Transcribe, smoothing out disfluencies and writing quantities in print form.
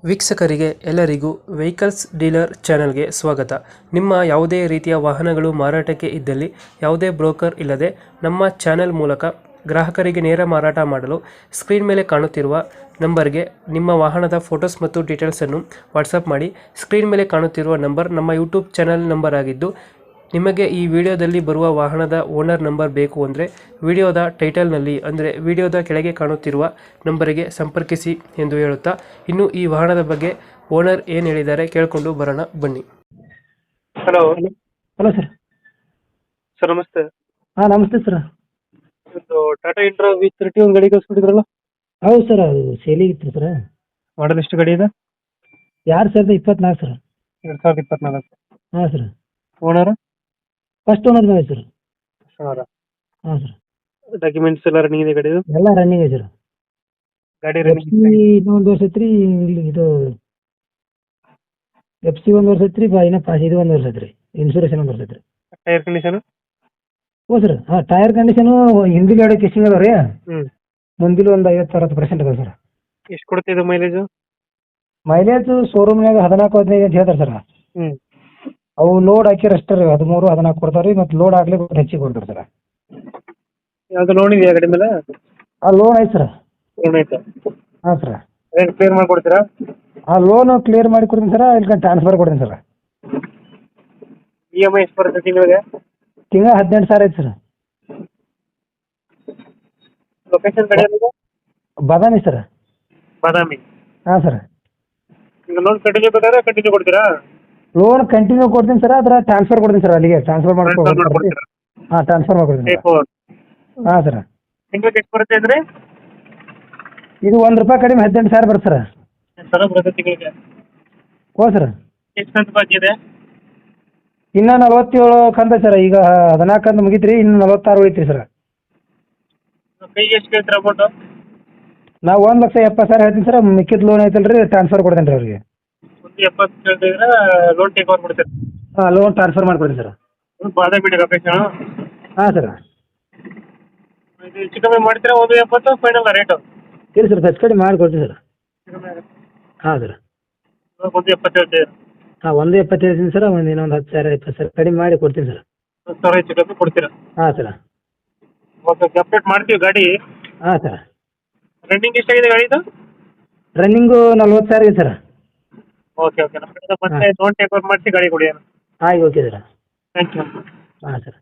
ವೀಕ್ಷಕರಿಗೆ ಎಲ್ಲರಿಗೂ vehicles dealer ಚಾನೆಲ್ಗೆ ಸ್ವಾಗತ. ನಿಮ್ಮ ಯಾವುದೇ ರೀತಿಯ ವಾಹನಗಳು ಮಾರಾಟಕ್ಕೆ ಇದ್ದಲ್ಲಿ ಯಾವುದೇ ಬ್ರೋಕರ್ ಇಲ್ಲದೆ ನಮ್ಮ ಚಾನೆಲ್ ಮೂಲಕ ಗ್ರಾಹಕರಿಗೆ ನೇರ ಮಾರಾಟ ಮಾಡಲು ಸ್ಕ್ರೀನ್ ಮೇಲೆ ಕಾಣುತ್ತಿರುವ ನಂಬರ್ಗೆ ನಿಮ್ಮ ವಾಹನದ ಫೋಟೋಸ್ ಮತ್ತು ಡೀಟೇಲ್ಸನ್ನು ವಾಟ್ಸಪ್ ಮಾಡಿ. ಸ್ಕ್ರೀನ್ ಮೇಲೆ ಕಾಣುತ್ತಿರುವ ನಂಬರ್ ನಮ್ಮ ಯೂಟ್ಯೂಬ್ ಚಾನೆಲ್ ನಂಬರ್ ಆಗಿದ್ದು, ನಿಮಗೆ ಈ ವಿಡಿಯೋದಲ್ಲಿ ಬರುವ ವಾಹನದ ಓನರ್ ನಂಬರ್ ಬೇಕು ಅಂದರೆ ವಿಡಿಯೋದ ಟೈಟಲ್ನಲ್ಲಿ ಅಂದರೆ ವಿಡಿಯೋದ ಕೆಳಗೆ ಕಾಣುತ್ತಿರುವ ನಂಬರಿಗೆ ಸಂಪರ್ಕಿಸಿ ಎಂದು ಹೇಳುತ್ತಾ, ಇನ್ನು ಈ ವಾಹನದ ಬಗ್ಗೆ ಓನರ್ ಏನು ಹೇಳಿದ್ದಾರೆ ಕೇಳಿಕೊಂಡು ಬರೋಣ ಬನ್ನಿ. Hello hello sir. ಸರ್ ನಮಸ್ತೆ. ಹಾಂ ನಮಸ್ತೆ ಸರ್. ಒಂದು ಟಾಟಾ ಇಂಟ್ರಾ V30 ಒಂದು ಗಾಡಿ ಕಳಿಸ್ಬಿಟ್ಟಿದ್ರಲ್ಲ? ಹೌದು ಸರ್, ಅದು ಸೇಲಿಗಿತ್ತು ಸರ್. ಮಾಡಲ್ ಎಷ್ಟು ಗಾಡಿ ಇದೆ? 2024 ಸರ್. 2024. ಹಾಂ ಸರ್. ಓನರ್? ಫಸ್ಟ್ ಓನರ್ ಮೇಲೆ ಸರ್. ಹಾಂ ಸರ್. ಡಾಕ್ಯುಮೆಂಟ್ಸ್ ಎಲ್ಲ ರನ್ನಿಂಗ್ ಇದೆ ಗಾಡಿದು? ಎಲ್ಲ ರನ್ನಿಂಗ್ ಇದೆ ಸರ್. ಗಾಡಿ ಎಫ್ ಸಿ ಇನ್ನೊಂದು ವರ್ಷ ಐತ್ರಿ, ಇದು ಎಫ್ ಸಿ ಒಂದು ವರ್ಷ ಐತ್ರಿ, ಇನ್ನ ಪಾಸ್ ಇದು ಒಂದು ವರ್ಷ ಐತ್ರಿ, ಇನ್ಶೂರೆನ್ಸ್ ಒಂದು ವರ್ಷ ಐತ್ರಿ. Tyre condition? ಹ್ಞೂ ಸರ್. ಹಾಂ, ಟೈರ್ ಕಂಡೀಷನು ಹಿಂದಿಲ್ ಎರಡು ಕಿಸ್ಸಿಂಗ್ ಅದಾವ ರೀ. ಮುಂದಿಲ್ ಒಂದು 50-60% ಅದಾವ ಸರ್. ಎಷ್ಟು ಕೊಡುತ್ತೆ ಇದು ಮೈಲೇಜು? ಮೈಲೇಜ್ ಶೋರೂಮ್ನಾಗ 14-15 ಅಂತ ಹೇಳ್ತಾರೆ ಸರ್. ಅವು ಲೋಡ್ ಹಾಕಿರ ಅಷ್ಟೇ ರೀ, 13-14 ಕೊಡ್ತಾರೆ ರೀ. ಮತ್ತು ಲೋಡ್ ಆಗ್ಲಿ ಹೆಚ್ಚಿಗೆ ಕೊಡ್ತಾರೆ ಸರ್. ಯಾವುದು ಲೋನ್ ಇದೆಯಾ ಗಾಡಿ ಮೇಲೆ? ಲೋನ್ ಐತೆ ಸರ್. ಲೋನ್ ಐತೆ? ಹಾಂ ಸರ್. ರೇಟ್ ಕ್ಲಿಯರ್ ಮಾಡಿಕೊಡ್ತೀರಾ? ಲೋನು ಕ್ಲಿಯರ್ ಮಾಡಿ ಕೊಡ್ತೀನಿ ಸರ್, ಇಲ್ಲಿ ಟ್ರಾನ್ಸ್ಫರ್ ಕೊಡ್ತೀನಿ ಸರ್. EMI ಎಷ್ಟು ಬರುತ್ತೆ ತಿಂಗಳಿಗೆ? ತಿಂಗಳ 18,000 ಐತೆ ಸರ್. ಲೊಕೇಶನ್ ಕಡೆ ಬಾದಾಮಿ ಸರ್. ಬಾದಾಮಿ? ಹಾಂ ಸರ್. ಈಗ ಲೋನ್ ಕಂಟಿನ್ಯೂ ಬೇಕಾದ್ರೆ ಕಂಟಿನ್ಯೂ ಕೊಡ್ತೀರಾ? ಲೋನ್ ಕಂಟಿನ್ಯೂ ಕೊಡ್ತೀನಿ ಸರ್, ಅದರ ಟ್ರಾನ್ಸ್ಫರ್ ಕೊಡ್ತೀನಿ ಸರ್, ಅಲ್ಲಿಗೆ ಟ್ರಾನ್ಸ್ಫರ್ ಮಾಡ್ಕೊಡ್ತೀನಿ. ಹಾಂ, ಟ್ರಾನ್ಸ್ಫರ್ ಮಾಡ್ಕೊಡ್ತೀನಿ ಸರ್. ಹಾಂ ಸರ್. ತಿಂಗಳಿಗೆ ಎಷ್ಟು ಬರುತ್ತೆ ಅಂದರೆ? ಇದು ₹1 ಕಡಿಮೆ 18,000 ಬರುತ್ತೆ ಸರ್. ಸರ ಬರುತ್ತೆ ತಿಂಗಳಿಗೆ? ಹೋ ಸರ್. ಎಷ್ಟು ಕಂತು ಬಾಕಿ ಇದೆ? ಇನ್ನೂ 47 ಕಂತ ಸರ್. ಈಗ 14 ಕಂತು ಮುಗೀತು ರೀ, ಇನ್ನು 46 ಉಳಿತು ರೀ ಸರ್. ಕೈಗೆ ಎಷ್ಟು ಕೇಳ್ತೀರಾ ಅಮೌಂಟು? ನಾವು 1,70,000 ಹೇಳ್ತೀನಿ ಸರ್. ಮಿಕ್ಕಿದ ಲೋನ್ ಐತಲ್ಲ ರೀ, ಟ್ರಾನ್ಸ್ಫರ್ ಕೊಡ್ತೀನಿ ರೀ ಅವ್ರಿಗೆ. 1,70,000 ಕೇಳ್ತಿದ್ರೆ ಲೋನ್ ಟೇಕ್ ಓವರ್ ಮಾಡ್ತೀರಾ? ಹಾಂ, ಲೋನ್ ಟ್ರಾನ್ಸ್ಫರ್ ಮಾಡ್ಕೊಡ್ತೀನಿ ಸರ್. ಬಾದಾಮಿ ಲೊಕೇಶನ್? ಹಾಂ ಸರ್. ಇದು ಹೆಚ್ಚು ಕಮ್ಮಿ ಮಾಡ್ತೀರಾ? 1,70,000 ಫೈನಲ್ ರೇಟು? ಇಲ್ಲ ಸರ್, ಹೆಚ್ಚು ಕಡಿಮೆ ಮಾಡಿಕೊಡ್ತೀನಿ ಸರ್. ಹಾಂ ಸರ್. 1,70,000 ಹೇಳ್ತೀರಾ? ಹಾಂ, 1,70,000 ಹೇಳ್ತೀನಿ ಸರ್. ಇನ್ನೊಂದು 10,000 20,000 ಕಡಿಮೆ ಮಾಡಿ ಕೊಡ್ತೀನಿ ಸರ್. 10,000 ಹೆಚ್ಚು ಕಮ್ಮಿ ಕೊಡ್ತೀರಾ? ಹಾಂ ಸರ್. ಓಕೆ, ಅಪ್ಡೇಟ್ ಮಾಡ್ತೀವಿ ಗಾಡಿ. ಹಾಂ ಸರ್. ರನ್ನಿಂಗ್ ಎಷ್ಟಾಗಿದೆ ಗಾಡಿದು? ರನ್ನಿಂಗು 40,000 ಇದೆ ಸರ್. ಓಕೆ ಓಕೆ, ನಮ್ಮ ಕಡೆಯಿಂದ ಮತ್ತೆ ಲೋನ್ ಟೇಕ್ ಓವರ್ ಮಾಡಿಸಿ ಗಾಡಿ ಕೊಡಿ. ಆಯ್ತು, ಓಕೆ ಸರ್. Thank you. ಹಾಂ ಸರ್.